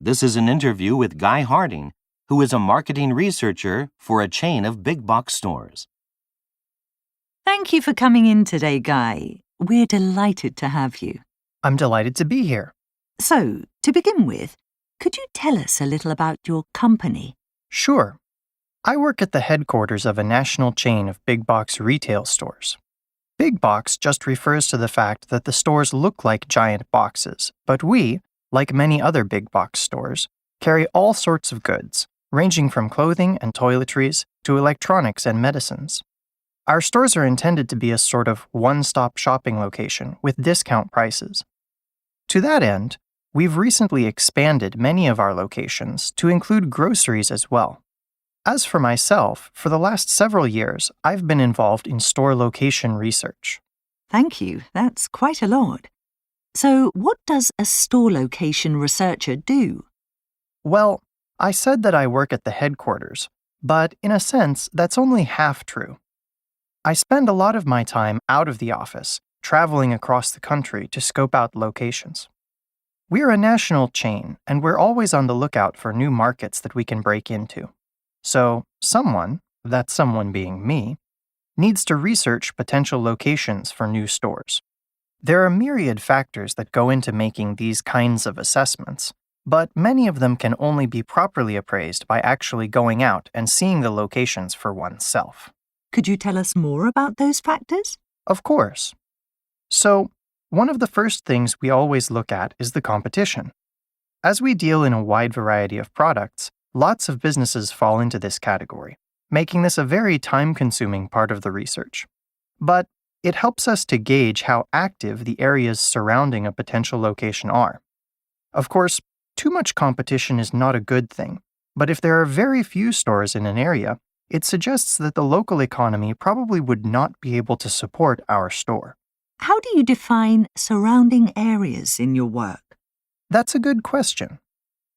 This is an interview with Guy Harding, who is a marketing researcher for a chain of big box stores. Thank you for coming in today, Guy. We're delighted to have you. I'm delighted to be here. So, to begin with, could you tell us a little about your company? Sure. I work at the headquarters of a national chain of big box retail stores. Big box just refers to the fact that the stores look like giant boxes, but we, like many other big box stores, carry all sorts of goods, ranging from clothing and toiletries to electronics and medicines. Our stores are intended to be a sort of one-stop shopping location with discount prices. To that end, we've recently expanded many of our locations to include groceries as well. As for myself, for the last several years, I've been involved in store location research. Thank you. That's quite a lot. So, what does a store location researcher do? Well, I said that I work at the headquarters, but in a sense, that's only half true. I spend a lot of my time out of the office, traveling across the country to scope out locations. We're a national chain, and we're always on the lookout for new markets that we can break into. So, someone, that someone being me, needs to research potential locations for new stores. There are myriad factors that go into making these kinds of assessments, but many of them can only be properly appraised by actually going out and seeing the locations for oneself. Could you tell us more about those factors? Of course. So, one of the first things we always look at is the competition. As we deal in a wide variety of products, lots of businesses fall into this category, making this a very time-consuming part of the research. But it helps us to gauge how active the areas surrounding a potential location are. Of course, too much competition is not a good thing, but if there are very few stores in an area, it suggests that the local economy probably would not be able to support our store. How do you define surrounding areas in your work? That's a good question.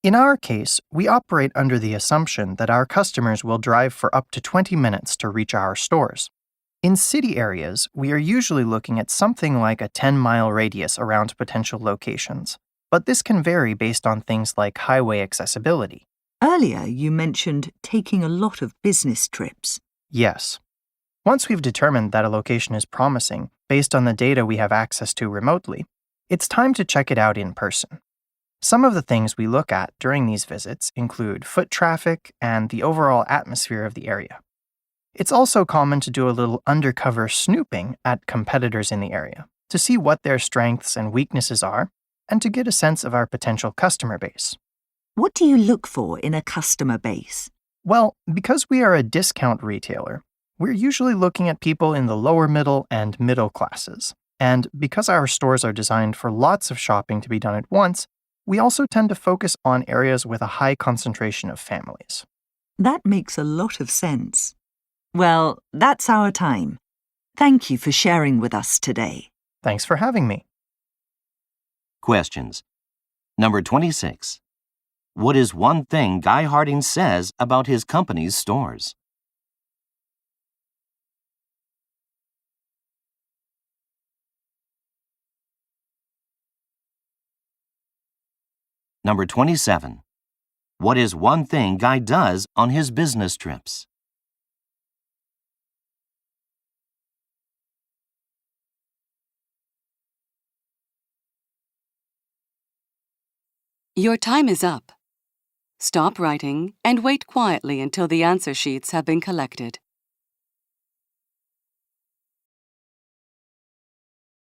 In our case, we operate under the assumption that our customers will drive for up to 20 minutes to reach our stores. In city areas, we are usually looking at something like a 10-mile radius around potential locations, but this can vary based on things like highway accessibility. Earlier, you mentioned taking a lot of business trips. Yes. Once we've determined that a location is promising, based on the data we have access to remotely, it's time to check it out in person. Some of the things we look at during these visits include foot traffic and the overall atmosphere of the area. It's also common to do a little undercover snooping at competitors in the area to see what their strengths and weaknesses are and to get a sense of our potential customer base. What do you look for in a customer base? Well, because we are a discount retailer, we're usually looking at people in the lower middle and middle classes. And because our stores are designed for lots of shopping to be done at once, we also tend to focus on areas with a high concentration of families. That makes a lot of sense. Well, that's our time. Thank you for sharing with us today. Thanks for having me. Questions. Number 26. What is one thing Guy Harding says about his company's stores? Number 27. What is one thing Guy does on his business trips? Your time is up. Stop writing and wait quietly until the answer sheets have been collected.